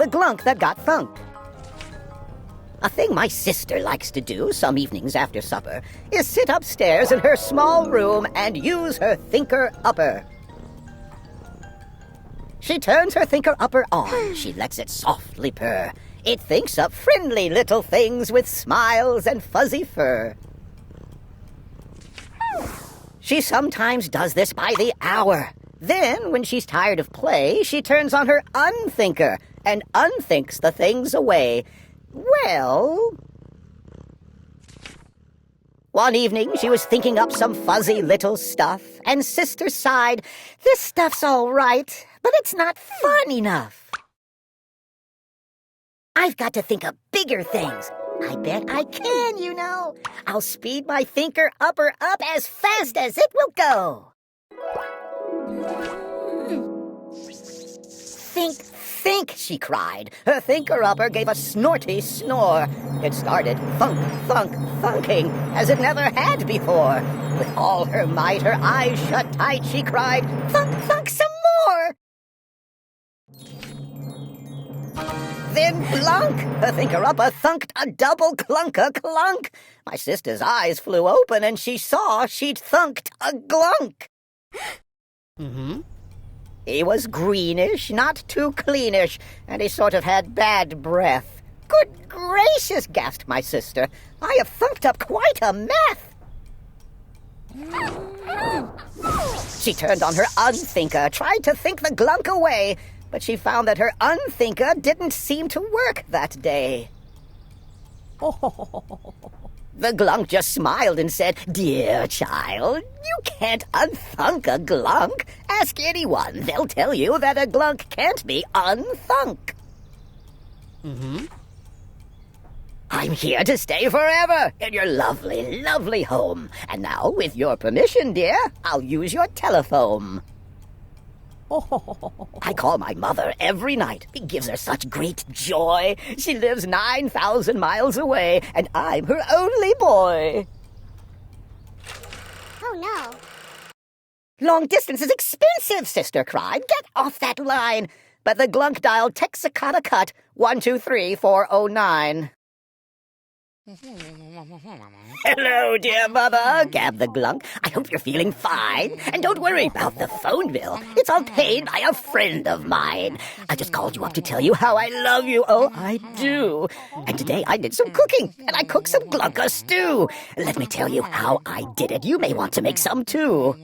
the glunk that got thunked. A thing my sister likes to do some evenings after supper is sit upstairs in her small room and use her thinker-upper. She turns her thinker-upper on. She lets it softly purr. It thinks up friendly little things with smiles and fuzzy fur. She sometimes does this by the hour. Then, when she's tired of play, she turns on her unthinker and unthinks the things away. Well, one evening she was thinking up some fuzzy little stuff, and Sister sighed, "This stuff's all right, but it's not fun enough. I've got to think of bigger things. I bet I can, you know. I'll speed my thinker-upper up as fast as it will go." Think, she cried. Her thinker-upper gave a snorty snore. It started thunk, thunk, thunking, as it never had before. With all her might, her eyes shut tight, she cried, "Thunk, thunk some more!" Then glunk! Her thinker-upper thunked a double clunk-a-clunk. My sister's eyes flew open, and she saw she'd thunked a glunk. He was greenish, not too cleanish, and he sort of had bad breath. "Good gracious," gasped my sister. "I have thunked up quite a mess." She turned on her unthinker, tried to think the glunk away, but she found that her unthinker didn't seem to work that day. The glunk just smiled and said, "Dear child, you can't unthunk a glunk. Ask anyone. They'll tell you that a glunk can't be unthunk." "I'm here to stay forever in your lovely, lovely home. And now, with your permission, dear, I'll use your telephone. I call my mother every night. It gives her such great joy. She lives 9,000 miles away, and I'm her only boy." Oh, no. "Long distance is expensive," Sister cried. "Get off that line." But the glunk dialed Texacata Cut 123409. "Hello, dear mother," gabbed the glunk. "I hope you're feeling fine. And don't worry about the phone bill. It's all paid by a friend of mine. I just called you up to tell you how I love you. Oh, I do. And today I did some cooking, and I cooked some glunka stew. Let me tell you how I did it. You may want to make some, too.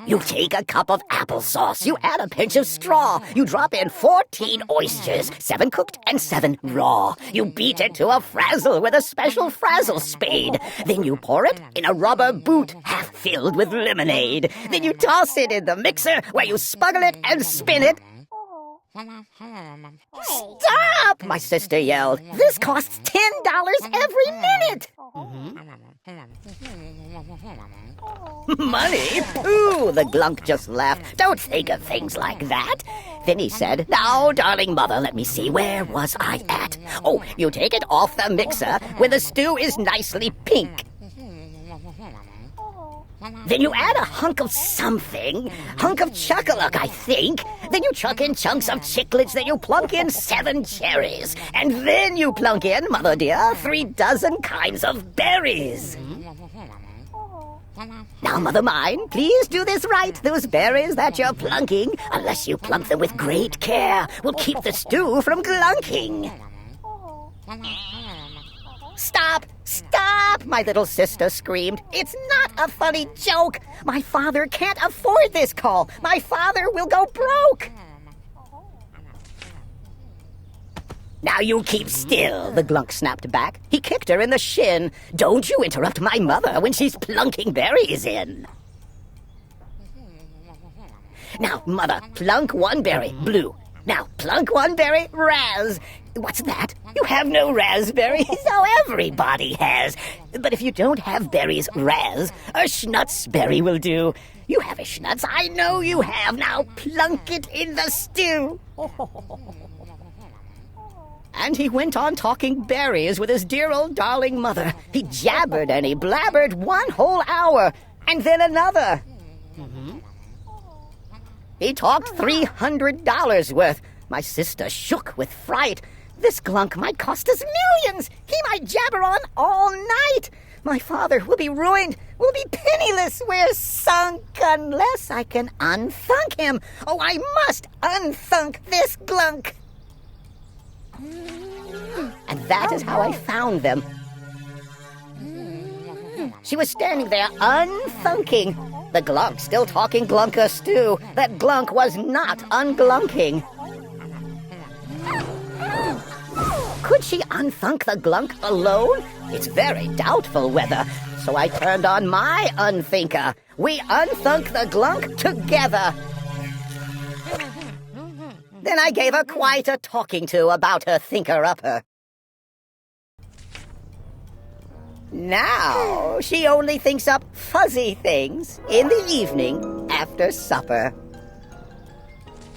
You take a cup of applesauce. You add a pinch of straw. You drop in 14 oysters, 7 cooked and 7 raw. You beat it to a frazzle with a special frazzle spade. Then you pour it in a rubber boot half filled with lemonade. Then you toss it in the mixer where you spuggle it and spin it. "Stop!" my sister yelled. "This costs $10 every minute." "Money? Pooh!" the glunk just laughed. "Don't think of things like that." Then he said, "Now, darling mother, let me see, where was I at? Oh, you take it off the mixer when the stew is nicely pink. Then you add a hunk of something, hunk of chuckaluck, I think. Then you chuck in chunks of chiclets, then you plunk in 7 cherries. And then you plunk in, mother dear, 3 dozen kinds of berries. Now, mother mine, please do this right. Those berries that you're plunking, unless you plunk them with great care, will keep the stew from glunking." "Stop! Stop!" my little sister screamed. "It's not a funny joke. My father can't afford this call. My father will go broke." "Now you keep still," the glunk snapped back. He kicked her in the shin. "Don't you interrupt my mother when she's plunking berries in. Now, mother, plunk 1 berry, blue. Now, plunk 1 berry, raz. What's that? You have no raspberries? Oh, everybody has. But if you don't have berries, raz, a schnutzberry will do. You have a schnutz, I know you have. Now plunk it in the stew." And he went on talking berries with his dear old darling mother. He jabbered and he blabbered 1 whole hour, and then another. He talked $300 worth. My sister shook with fright. This Glunk might cost us millions. He might jabber on all night. My father will be ruined. We'll be penniless. We're sunk unless I can unthunk him. Oh, I must unthunk this Glunk. And that is how I found them. She was standing there unthunking. The Glunk still talking Glunker stew. That Glunk was not unglunking. Could she unthunk the Glunk alone? It's very doubtful whether. So I turned on my unthinker. We unthunk the Glunk together. Then I gave her quite a talking to about her thinker-upper. Now she only thinks up fuzzy things in the evening after supper.